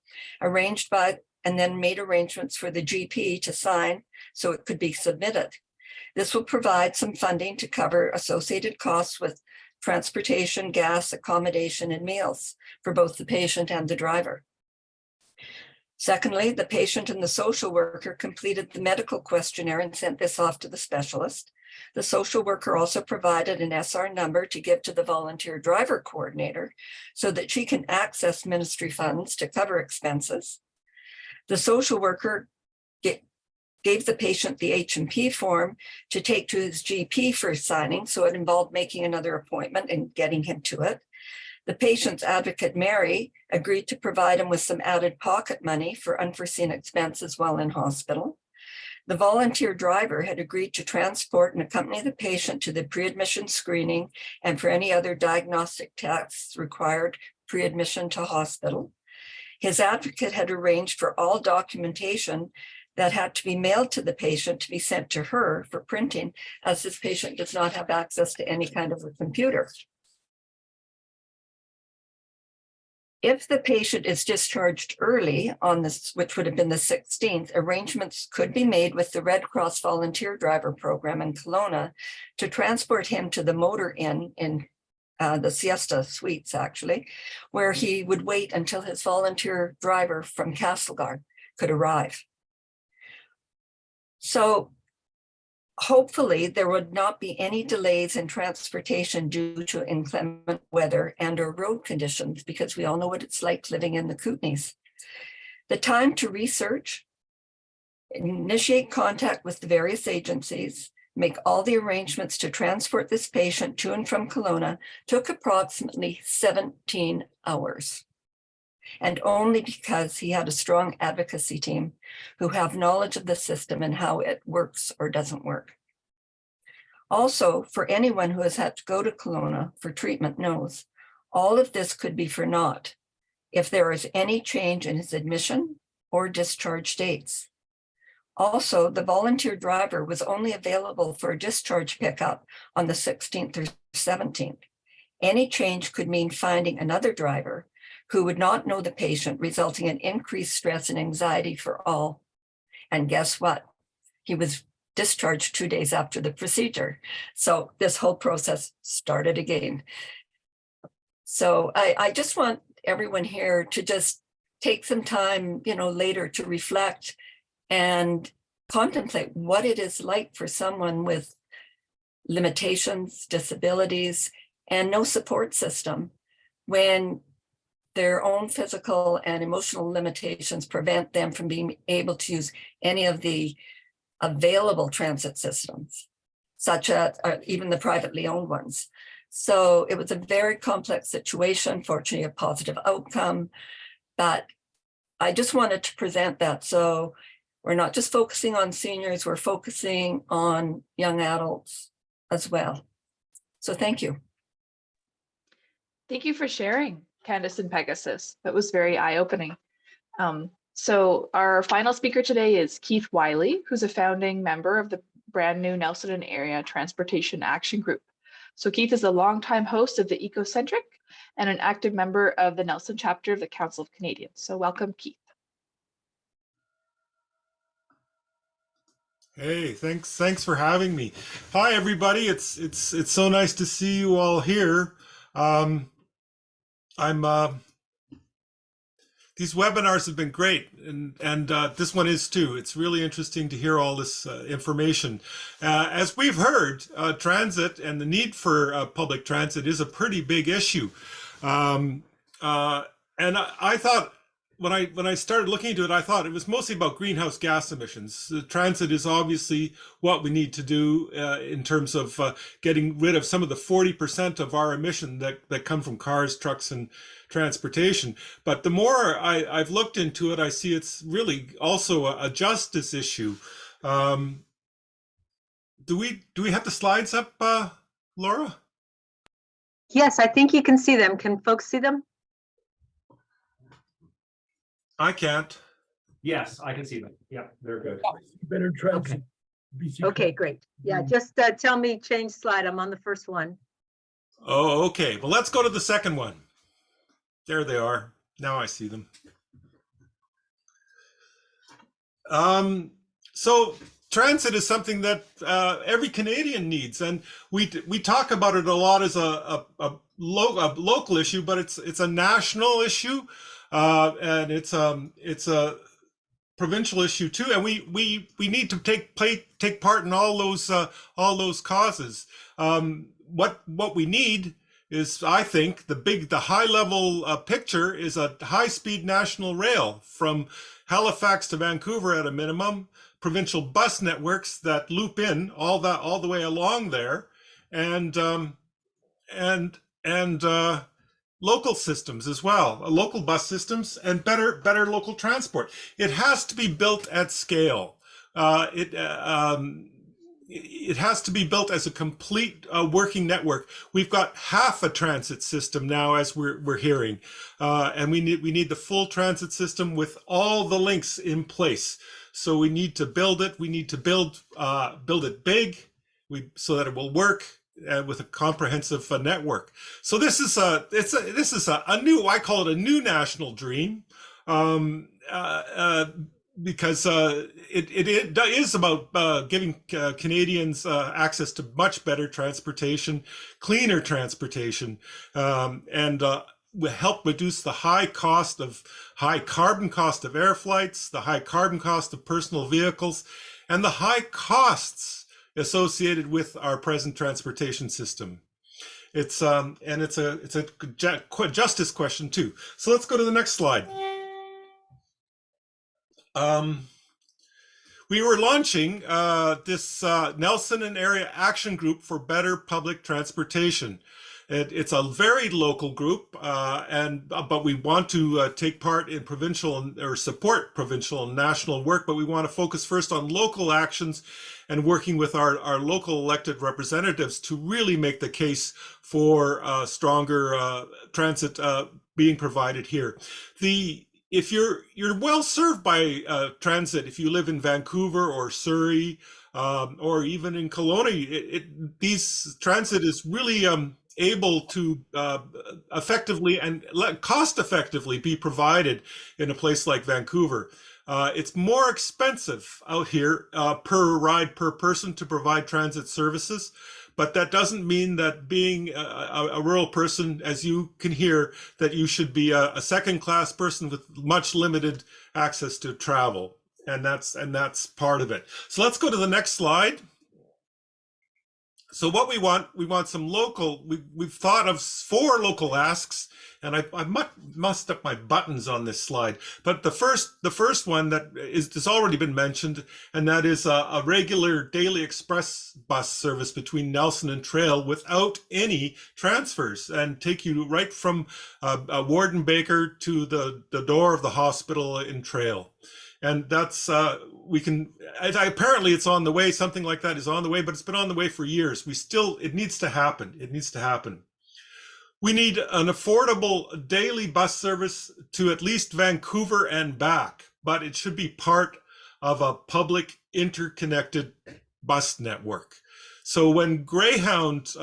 F: and then made arrangements for the GP to sign so it could be submitted. This will provide some funding to cover associated costs with transportation, gas, accommodation, and meals for both the patient and the driver. Secondly, the patient and the social worker completed the medical questionnaire and sent this off to the specialist. The social worker also provided an SR number to give to the volunteer driver coordinator so that she can access ministry funds to cover expenses. The social worker gave the patient the H&P form to take to his GP for signing, so it involved making another appointment and getting him to it. The patient's advocate, Mary, agreed to provide him with some added pocket money for unforeseen expenses while in hospital. The volunteer driver had agreed to transport and accompany the patient to the pre-admission screening and for any other diagnostic tests required pre-admission to hospital. His advocate had arranged for all documentation that had to be mailed to the patient to be sent to her for printing, as this patient does not have access to any kind of a computer. If the patient is discharged early on this, which would have been the 16th, arrangements could be made with the Red Cross Volunteer Driver Program in Kelowna to transport him to the motor inn in the Siesta Suites, actually, where he would wait until his volunteer driver from Castlegar could arrive. So hopefully there would not be any delays in transportation due to inclement weather and or road conditions, because we all know what it's like living in the Kootenays. The time to research, initiate contact with the various agencies, make all the arrangements to transport this patient to and from Kelowna took approximately 17 hours. And only because he had a strong advocacy team who have knowledge of the system and how it works or doesn't work. Also, for anyone who has had to go to Kelowna for treatment knows, all of this could be for naught if there is any change in his admission or discharge dates. Also, the volunteer driver was only available for a discharge pickup on the 16th or 17th. Any change could mean finding another driver who would not know the patient, resulting in increased stress and anxiety for all. And guess what? He was discharged 2 days after the procedure. So this whole process started again. So I just want everyone here to just take some time, later to reflect and contemplate what it is like for someone with limitations, disabilities, and no support system when their own physical and emotional limitations prevent them from being able to use any of the available transit systems, such as even the privately owned ones. So it was a very complex situation, fortunately a positive outcome, but I just wanted to present that. So we're not just focusing on seniors, we're focusing on young adults as well. So thank you.
A: Thank you for sharing, Candace and Pegasus. That was very eye-opening. So our final speaker today is Keith Wiley, who's a founding member of the brand new Nelson and Area Transportation Action Group. So Keith is a longtime host of the Ecocentric and an active member of the Nelson chapter of the Council of Canadians. So welcome, Keith.
G: Hey, thanks for having me. Hi, everybody. It's so nice to see you all here. These webinars have been great, and this one is too. It's really interesting to hear all this information. As we've heard, transit and the need for public transit is a pretty big issue. And I thought, when I started looking into it, I thought it was mostly about greenhouse gas emissions. The transit is obviously what we need to do in terms of getting rid of some of the 40% of our emission that come from cars, trucks, and transportation. But the more I've looked into it, I see it's really also a justice issue. Do we have the slides up, Laura?
B: Yes, I think you can see them. Can folks see them?
G: I can't.
C: Yes, I can see them. Yeah, they're good.
H: Better try.
B: Okay. Okay, great. Yeah, just tell me, change slide. I'm on the first one.
G: Oh, okay. Well, let's go to the second one. There they are. Now I see them. So transit is something that every Canadian needs, and we talk about it a lot as a local issue, but it's a national issue, and it's a provincial issue too, and we need to take part in all those causes. What we need is, I think, the high level picture is a high-speed national rail from Halifax to Vancouver at a minimum, provincial bus networks that loop in all the way along there, and local systems as well, local bus systems, and better local transport. It has to be built at scale. It has to be built as a complete working network. We've got half a transit system now, as we're hearing, and we need the full transit system with all the links in place. So we need to build it. We need to build it big, so that it will work with a comprehensive network. So this is a new, I call it a new national dream, because it is about giving Canadians access to much better transportation, cleaner transportation, and will help reduce the high carbon cost of air flights, the high carbon cost of personal vehicles, and the high costs associated with our present transportation system. It's a justice question too. So let's go to the next slide. We were launching this Nelson and Area Action Group for Better Public Transportation. It's a very local group, but we want to take part in provincial or support provincial and national work, but we want to focus first on local actions and working with our local elected representatives to really make the case for stronger transit being provided here. If you're well served by transit, if you live in Vancouver or Surrey or even in Kelowna, these transit is really able to effectively and cost effectively be provided in a place like Vancouver. It's more expensive out here per ride per person to provide transit services, but that doesn't mean that being a rural person, as you can hear, that you should be a second-class person with much limited access to travel, and that's part of it. So let's go to the next slide. So what we want some local, we've thought of 4 local asks, and I mussed up my buttons on this slide. But the first one that has already been mentioned, and that is a regular daily express bus service between Nelson and Trail without any transfers, and take you right from Warden Baker to the door of the hospital in Trail. And that's apparently it's on the way. Something like that is on the way, but it's been on the way for years. It needs to happen. It needs to happen. We need an affordable daily bus service to at least Vancouver and back, but it should be part of a public interconnected bus network. So when Greyhound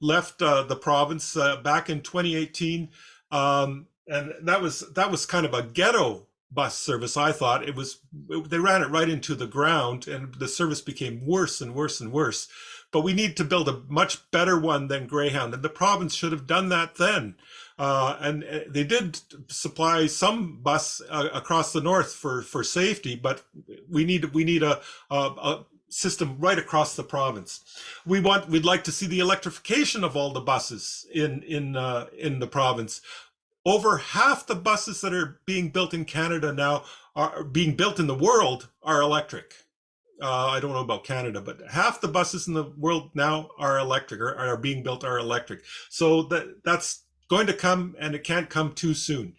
G: left the province back in 2018, and that was kind of a ghetto bus service, I thought. They ran it right into the ground, and the service became worse and worse and worse. But we need to build a much better one than Greyhound, and the province should have done that then. And they did supply some bus across the north for safety, but we need a system right across the province. We'd like to see the electrification of all the buses in the province. Over half the buses that are being built in Canada now are being built in the world are electric. I don't know about Canada, but half the buses in the world now are electric, or are being built are electric. So that's going to come, and it can't come too soon.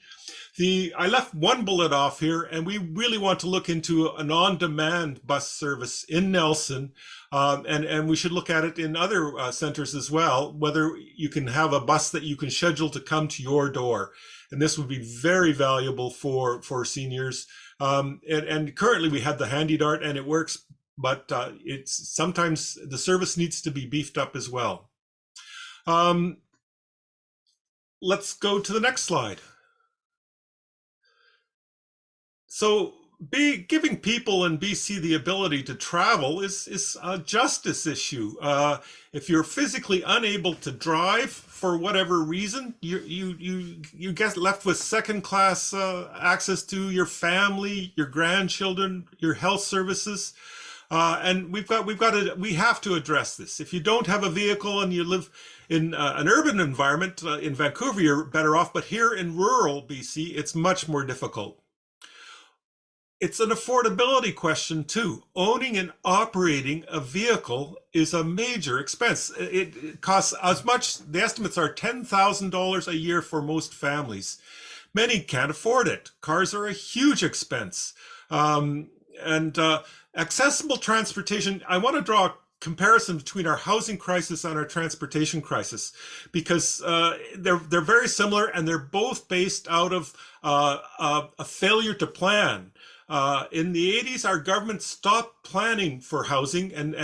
G: I left one bullet off here, and we really want to look into an on-demand bus service in Nelson, and we should look at it in other centers as well, whether you can have a bus that you can schedule to come to your door. And this would be very valuable for seniors. And currently we have the Handy Dart, and it works, but sometimes the service needs to be beefed up as well. Let's go to the next slide. So giving people in BC the ability to travel is a justice issue. If you're physically unable to drive for whatever reason, you get left with second-class access to your family, your grandchildren, your health services. And we have to address this. If you don't have a vehicle and you live in an urban environment, in Vancouver, you're better off. But here in rural BC, it's much more difficult. It's an affordability question too. Owning and operating a vehicle is a major expense. It costs as much, the estimates are $10,000 a year for most families. Many can't afford it. Cars are a huge expense. Accessible transportation, I want to draw a comparison between our housing crisis and our transportation crisis, because they're very similar, and they're both based out of a failure to plan. In the 80s, our government stopped planning for housing, and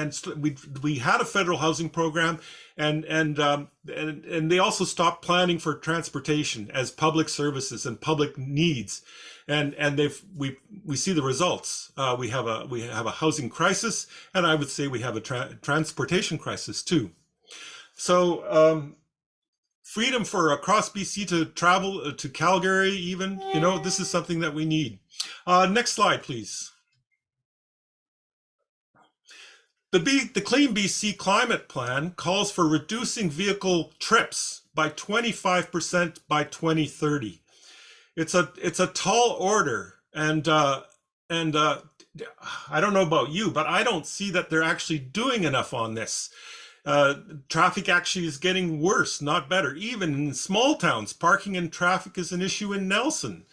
G: we had a federal housing program, and they also stopped planning for transportation as public services and public needs, and we see the results. We have a housing crisis, and I would say we have a transportation crisis too. So freedom for across BC to travel to Calgary, even, this is something that we need. Next slide, please. The Clean BC Climate Plan calls for reducing vehicle trips by 25% by 2030. It's a tall order, and I don't know about you, but I don't see that they're actually doing enough on this. Traffic actually is getting worse, not better. Even in small towns, parking and traffic is an issue in Nelson.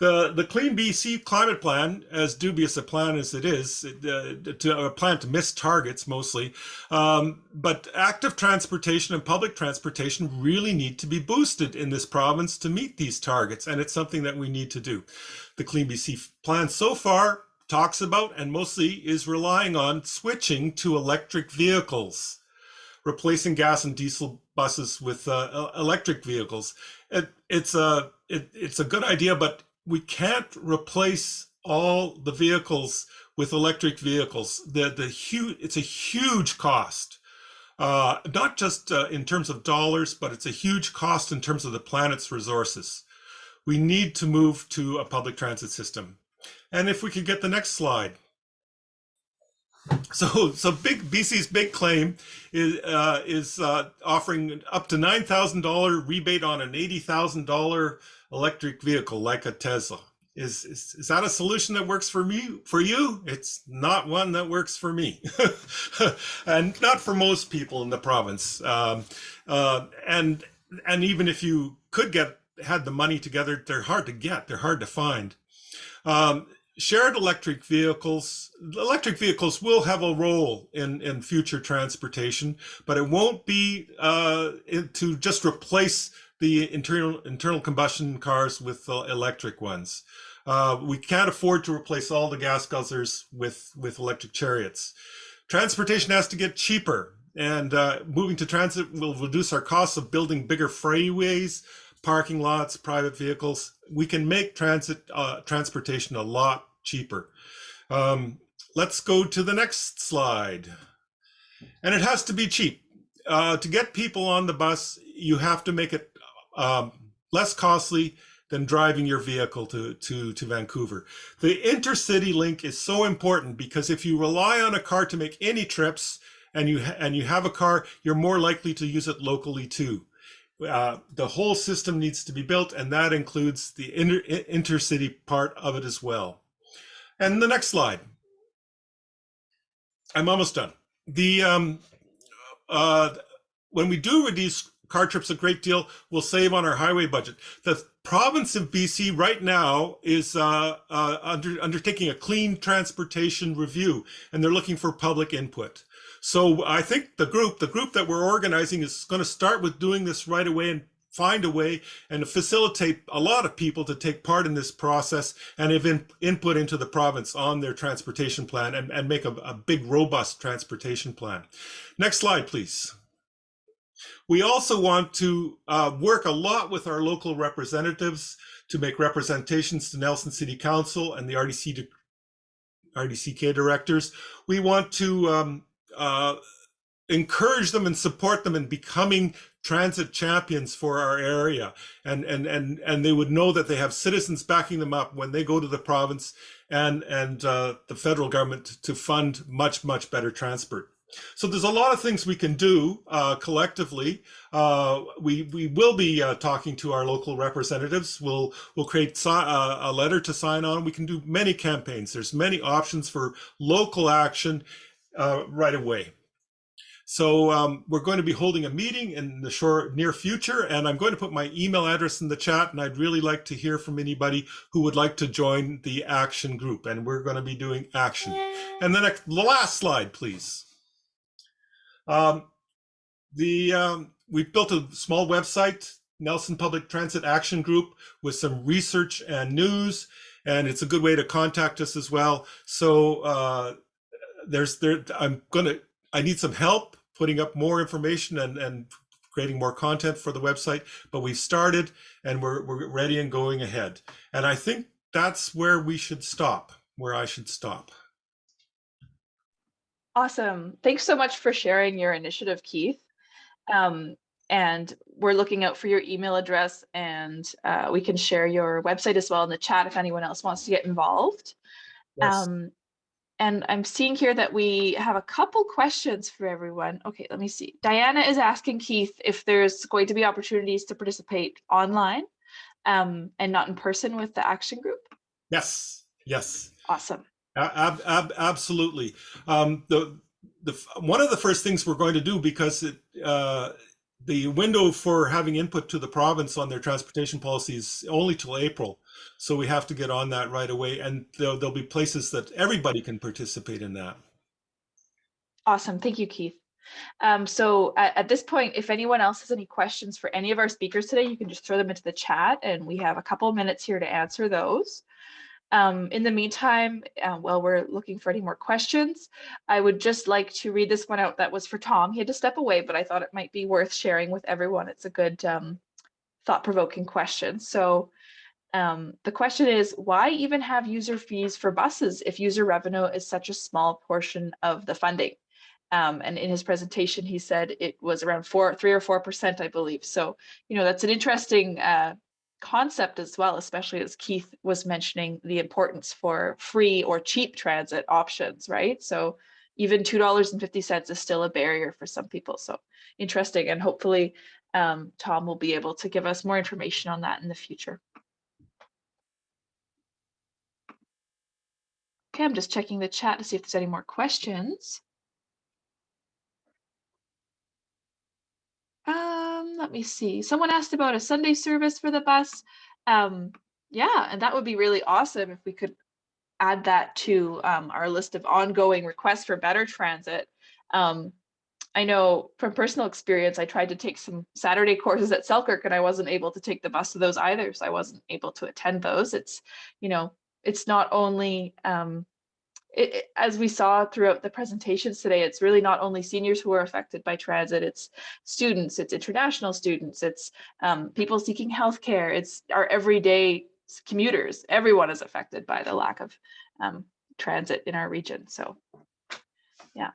G: The Clean BC Climate Plan, as dubious a plan as it is, a plan to miss targets mostly, but active transportation and public transportation really need to be boosted in this province to meet these targets, and it's something that we need to do. The Clean BC plan so far talks about and mostly is relying on switching to electric vehicles, replacing gas and diesel buses with electric vehicles. It's a good idea, but we can't replace all the vehicles with electric vehicles. It's a huge cost, not just in terms of dollars, but it's a huge cost in terms of the planet's resources. We need to move to a public transit system. And if we could get the next slide. So BC's big claim is offering up to $9,000 rebate on an $80,000 electric vehicle like a Tesla. Is that a solution that works for me? For you? It's not one that works for me, and not for most people in the province. And even if you had the money together, they're hard to get. They're hard to find. Shared electric vehicles will have a role in future transportation, but it won't be to just replace the internal combustion cars with electric ones. We can't afford to replace all the gas guzzlers with electric chariots. Transportation has to get cheaper, and moving to transit will reduce our costs of building bigger freeways, parking lots, private vehicles. We can make transportation a lot cheaper. Let's go to the next slide. And it has to be cheap. To get people on the bus, you have to make it less costly than driving your vehicle to Vancouver. The intercity link is so important because if you rely on a car to make any trips and you have a car, you're more likely to use it locally too. The whole system needs to be built, and that includes the intercity part of it as well. And the next slide. I'm almost done. When we do reduce car trips a great deal, we'll save on our highway budget. The province of BC right now is undertaking a clean transportation review, and they're looking for public input. So I think the group that we're organizing is going to start with doing this right away and find a way and facilitate a lot of people to take part in this process and have input into the province on their transportation plan and make a big, robust transportation plan. Next slide, please. We also want to work a lot with our local representatives to make representations to Nelson City Council and the RDCK directors. We want to encourage them and support them in becoming transit champions for our area, and they would know that they have citizens backing them up when they go to the province and the federal government to fund much better transport. So there's a lot of things we can do collectively. We will be talking to our local representatives. We'll create a letter to sign on. We can do many campaigns. There's many options for local action right away. So we're going to be holding a meeting in the near future, and I'm going to put my email address in the chat, and I'd really like to hear from anybody who would like to join the action group, and we're going to be doing action. And the last slide, please. We've built a small website, Nelson Public Transit Action Group, with some research and news. and it's a good way to contact us as well. So I need some help putting up more information and creating more content for the website, but we've started and we're ready and going ahead. And I think that's where we should stop, where I should stop.
A: Awesome. Thanks so much for sharing your initiative, Keith. And we're looking out for your email address, and we can share your website as well in the chat if anyone else wants to get involved.
G: Yes.
A: And I'm seeing here that we have a couple questions for everyone. Okay, let me see. Diana is asking Keith if there's going to be opportunities to participate online and not in person with the action group.
G: Yes. Yes.
A: Awesome.
G: Absolutely. One of the first things we're going to do, because the window for having input to the province on their transportation policy is only till April. So we have to get on that right away. And there'll be places that everybody can participate in that.
A: Awesome. Thank you, Keith. So at this point, if anyone else has any questions for any of our speakers today, you can just throw them into the chat, and we have a couple of minutes here to answer those. In the meantime, while we're looking for any more questions, I would just like to read this one out that was for Tom. He had to step away, but I thought it might be worth sharing with everyone. It's a good thought-provoking question. So the question is, why even have user fees for buses if user revenue is such a small portion of the funding? And in his presentation, he said it was around 3 or 4%, I believe. So, that's an interesting concept as well, especially as Keith was mentioning the importance for free or cheap transit options, right? So even $2.50 is still a barrier for some people. So interesting. And hopefully Tom will be able to give us more information on that in the future. Okay, I'm just checking the chat to see if there's any more questions. Let me see. Someone asked about a Sunday service for the bus. Yeah, and that would be really awesome if we could add that to our list of ongoing requests for better transit. I know from personal experience, I tried to take some Saturday courses at Selkirk, and I wasn't able to take the bus to those either, so I wasn't able to attend those. It's, it's not only as we saw throughout the presentations today, it's really not only seniors who are affected by transit, it's students, it's international students, it's people seeking healthcare, it's our everyday commuters. Everyone is affected by the lack of transit in our region. So yeah.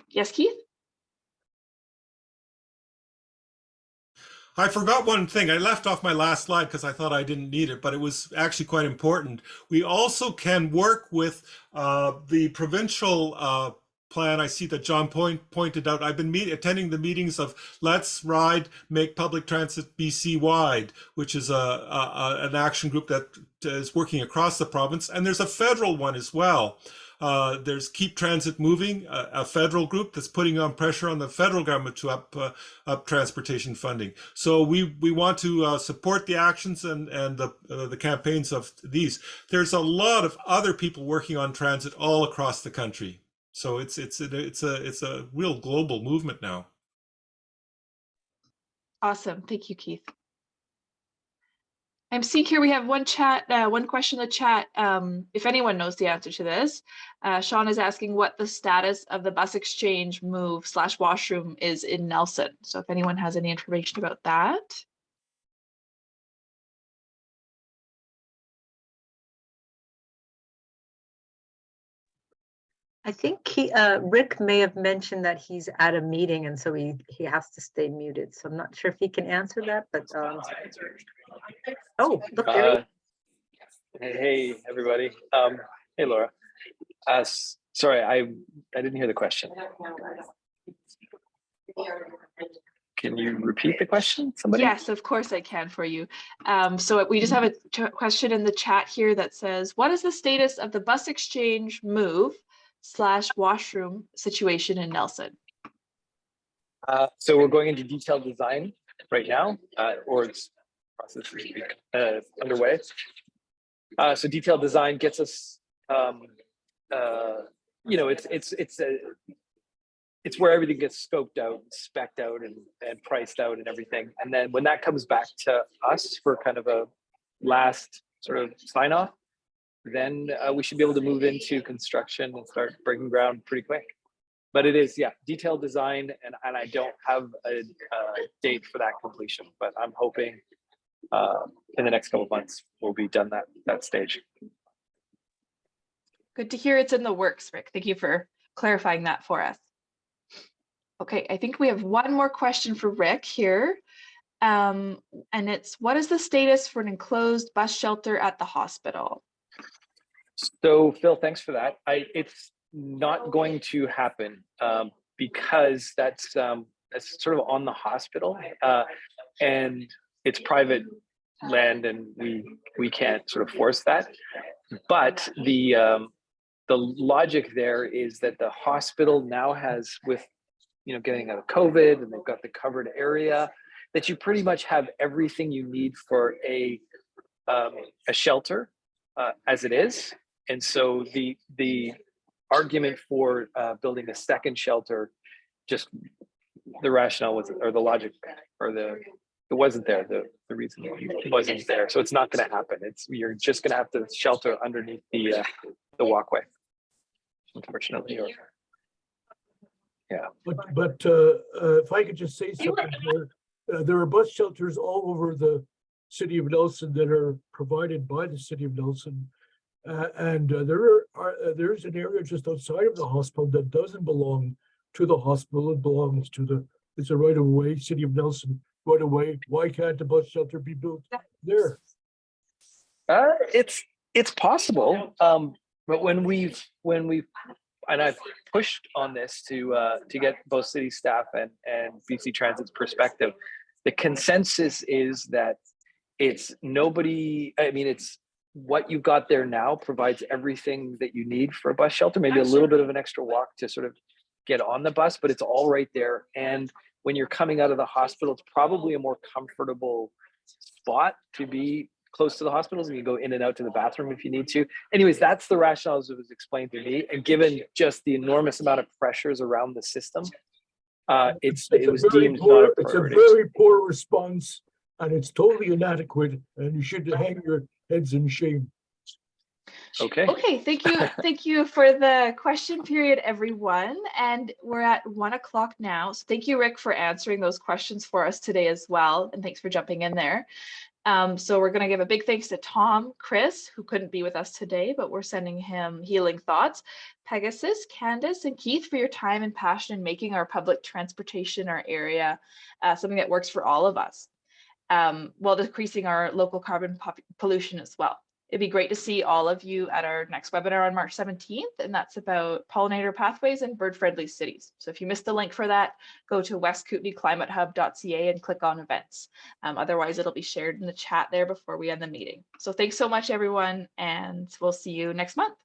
A: Yes, Keith?
G: I forgot one thing. I left off my last slide because I thought I didn't need it, but it was actually quite important. We also can work with the provincial plan. I see that John pointed out. I've been attending the meetings of Let's Ride, Make Public Transit BC Wide, which is an action group that is working across the province. And there's a federal one as well. There's Keep Transit Moving, a federal group that's putting on pressure on the federal government to up transportation funding. So we want to support the actions and the campaigns of these. There's a lot of other people working on transit all across the country. So it's a real global movement now.
A: Awesome. Thank you, Keith. I'm seeing here we have one question in the chat. If anyone knows the answer to this, Sean is asking what the status of the bus exchange move / washroom is in Nelson. So if anyone has any information about that.
B: I think Rick may have mentioned that he's at a meeting, and so he has to stay muted. So I'm not sure if he can answer that, but oh, look there.
H: Hey everybody. Hey Laura. Sorry, I didn't hear the question. Can you repeat the question, somebody?
A: Yes, of course I can for you. So we just have a question in the chat here that says, what is the status of the bus exchange move / washroom situation in Nelson?
H: So we're going into detailed design right now, or it's process is underway. So detailed design gets us, it's where everything gets scoped out, spec'd out, and priced out and everything. And then when that comes back to us for kind of a last sort of sign off, then we should be able to move into construction and start breaking ground pretty quick. But it is, yeah, detailed design, and I don't have a date for that completion, but I'm hoping in the next couple of months we'll be done that stage.
A: Good to hear it's in the works, Rick. Thank you for clarifying that for us. Okay, I think we have one more question for Rick here. And it's, what is the status for an enclosed bus shelter at the hospital?
H: So Phil, thanks for that. It's not going to happen because that's sort of on the hospital and it's private land, and we can't sort of force that. But the logic there is that the hospital now has, with getting out of COVID, and they've got the covered area, that you pretty much have everything you need for a shelter as it is. And so the argument for building a second shelter, just the rationale wasn't, or the logic, or it wasn't there. The reason wasn't there. So it's not going to happen. You're just going to have to shelter underneath the walkway, unfortunately. Yeah.
I: But if I could just say something there are bus shelters all over the city of Nelson that are provided by the city of Nelson. And there's an area just outside of the hospital that doesn't belong to the hospital. It belongs to it's a right of way, city of Nelson right of way. Why can't a bus shelter be built there?
H: It's possible. But when we've and I've pushed on this to get both city staff and BC Transit's perspective, the consensus is that it's what you've got there now provides everything that you need for a bus shelter, maybe a little bit of an extra walk to sort of get on the bus, but it's all right there. And when you're coming out of the hospital, it's probably a more comfortable spot to be close to the hospitals, and you go in and out to the bathroom if you need to. Anyways, that's the rationale as it was explained to me. And given just the enormous amount of pressures around the system, it was deemed not a priority.
I: It's a very poor response, and it's totally inadequate, and you should hang your heads in shame.
H: Okay.
A: Okay, thank you. Thank you for the question period, everyone. And we're at 1 o'clock now. So thank you, Rick, for answering those questions for us today as well. And thanks for jumping in there. So we're going to give a big thanks to Tom, Chris, who couldn't be with us today, but we're sending him healing thoughts, Pegasus, Candace, and Keith for your time and passion in making our public transportation, our area, something that works for all of us, while decreasing our local carbon pollution as well. It'd be great to see all of you at our next webinar on March 17th, and that's about pollinator pathways and bird-friendly cities. So if you missed the link for that, go to westkootenayklimatehub.ca and click on events. Otherwise, it'll be shared in the chat there before we end the meeting. So thanks so much, everyone, and we'll see you next month.